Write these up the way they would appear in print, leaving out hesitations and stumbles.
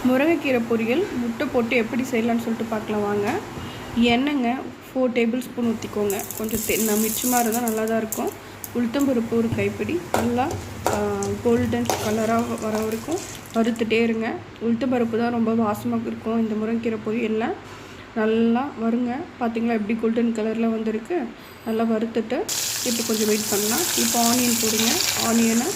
முருங்கைக்கீரை பொரியல் முட்டை போட்டு எப்படி செய்யலான்னு சொல்லிட்டு பார்க்கலாம் வாங்க. எண்ணெய்ங்க 4 டேபிள் ஸ்பூன் ஊற்றிக்கோங்க. கொஞ்சம் மிச்சமாக இருந்தால் நல்லா தான் இருக்கும். உளுத்தம்பருப்பு ஒரு கைப்பிடி நல்லா கோல்டன் கலராக வர வரைக்கும் வறுத்துட்டே இருங்க. உளுத்தம்பருப்பு தான் ரொம்ப வாசமாக இருக்கும் இந்த முருங்கைக்கீரை பொரியலில். நல்லா வருங்க. பார்த்திங்களா எப்படி கோல்டன் கலரில் வந்திருக்கு. நல்லா வறுத்துட்டு இப்போ கொஞ்சம் வெயிட் பண்ணலாம். இப்போ ஆனியன் போடுங்க. ஆனியனை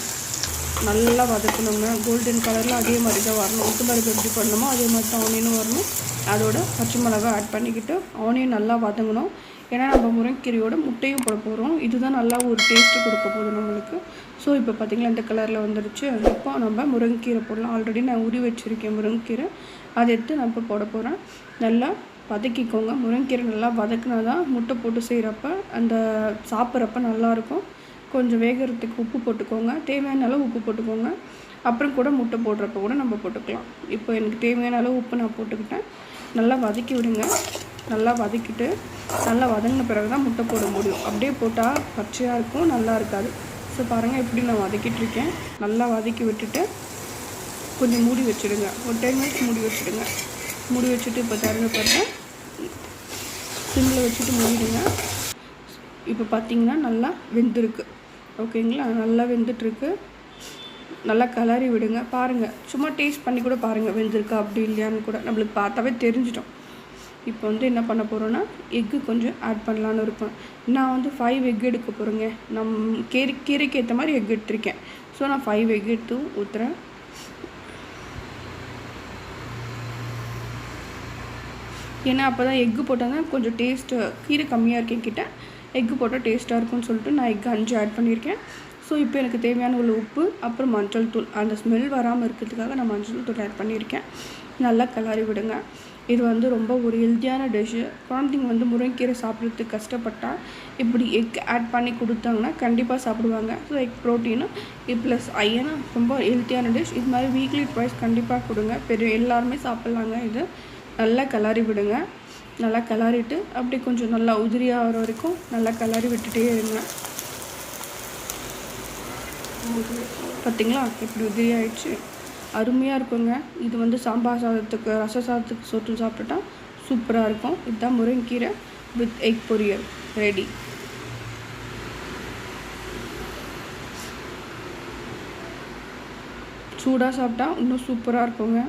நல்லா வதக்கணுங்க. கோல்டன் கலரில் அதே மாதிரி தான் வரணும். உளுத்தம்பருப்பு எப்படி பண்ணணுமோ அதே மாதிரி தான் ஆனியனும் வரணும். அதோட பச்சை மிளகா ஆட் பண்ணிக்கிட்டு ஆனியன் நல்லா வதங்கணும். ஏன்னா நம்ம முருங்கைக்கீரையோட முட்டையும் போட போகிறோம். இதுதான் நல்லா ஒரு டேஸ்ட்டு கொடுக்க போகுது நம்மளுக்கு. ஸோ இப்போ பார்த்திங்களா இந்த கலரில் வந்துடுச்சு. இப்போ நம்ம முருங்கைக்கீரை போடலாம். ஆல்ரெடி நான் உரி வச்சுருக்கேன் முருங்கைக்கீரை. அதை எடுத்து நான் இப்போ போட போகிறேன். நல்லா வதக்கிக்கோங்க. முருங்கைக்கீரை நல்லா வதக்கினா தான் முட்டை போட்டு செய்கிறப்ப அந்த சாப்பிட்றப்ப நல்லாயிருக்கும். கொஞ்சம் வேகிறதுக்கு உப்பு போட்டுக்கோங்க. தேவையான அளவு உப்பு போட்டுக்கோங்க. அப்புறம் கூட முட்டை போடுறப்ப கூட நம்ம போட்டுக்கலாம். இப்போ எனக்கு தேவையான அளவு உப்பு நான் போட்டுக்கிட்டேன். நல்லா வதக்கி விடுங்க. நல்லா வதக்கிட்டு நல்லா வதங்கின பிறகு தான் முட்டை போட முடியும். அப்படியே போட்டால் பச்சையாக இருக்கும், நல்லா இருக்காது. ஸோ பாருங்கள் எப்படி நான் வதக்கிட்டுருக்கேன். நல்லா வதக்கி விட்டுட்டு கொஞ்சம் மூடி வச்சுடுங்க. ஒரு 10 மினிட்ஸ் மூடி வச்சுடுங்க. மூடி வச்சுட்டு இப்போ திறந்து பார்த்தா சிம்மில் வச்சுட்டு மூடிடுங்க. இப்போ பார்த்திங்கன்னா நல்லா வெந்திருக்கு. ஓகேங்களா, நல்லா வெந்துட்டுருக்கு. நல்லா கலரி விடுங்க. பாருங்கள், சும்மா டேஸ்ட் பண்ணி கூட பாருங்கள் வெந்திருக்கா அப்படி இல்லையான்னு கூட நம்மளுக்கு பார்த்தாவே தெரிஞ்சிட்டோம். இப்போ என்ன பண்ண போகிறோன்னா எக்கு கொஞ்சம் ஆட் பண்ணலான்னு இருக்கேன். நான் 5 எக் எடுக்க போகிறேங்க. கீரைக்கு ஏற்ற மாதிரி எக் எடுத்திருக்கேன். ஸோ நான் 5 எக் எடுத்து ஊற்றுறேன். ஏன்னா அப்போ தான் எக்கு போட்டால் தான் கொஞ்சம் டேஸ்ட்டு. கீரை கம்மியாக இருக்கேன் கிட்ட எக்கு போட்டால் டேஸ்ட்டாக இருக்கும்னு சொல்லிட்டு நான் எக்கு 5 ஆட் பண்ணியிருக்கேன். ஸோ இப்போ எனக்கு தேவையான உள்ள உப்பு அப்புறம் மஞ்சள் தூள், அந்த ஸ்மெல் வராமல் இருக்கிறதுக்காக நான் மஞ்சள் தூள் ஆட் பண்ணியிருக்கேன். நல்லா கிளறி விடுங்க. இது ரொம்ப ஒரு ஹெல்த்தியான டிஷ்ஷு. குழந்தைங்க முருங்கைக்கீரை சாப்பிட்றதுக்கு கஷ்டப்பட்டால் இப்படி எக் ஆட் பண்ணி கொடுத்தாங்கன்னா கண்டிப்பாக சாப்பிடுவாங்க. So egg protein plus iron, ரொம்ப ஹெல்த்தியான டிஷ். இது மாதிரி வீக்லி ட்வைஸ் கண்டிப்பாக கொடுங்க. எல்லாருமே சாப்பிட்லாங்க. இது நல்லா கிளறி விடுங்க. நல்லா கிளறிட்டு அப்படி கொஞ்சம் நல்லா உதிரியாக வர வரைக்கும் நல்லா கிளறி விட்டுட்டே இருங்க. பார்த்திங்களா இப்படி உதிரி ஆகிடுச்சு. அருமையாக இருக்குங்க. இது சாம்பார் சாதத்துக்கு, ரச சாதத்துக்கு சொட்டு சாப்பிட்டுட்டா சூப்பராக இருக்கும். இதுதான் முருங்கைக்கீரை வித் எக் பொரியல் ரெடி. சூடாக சாப்பிட்டா இன்னும் சூப்பராக இருக்குங்க.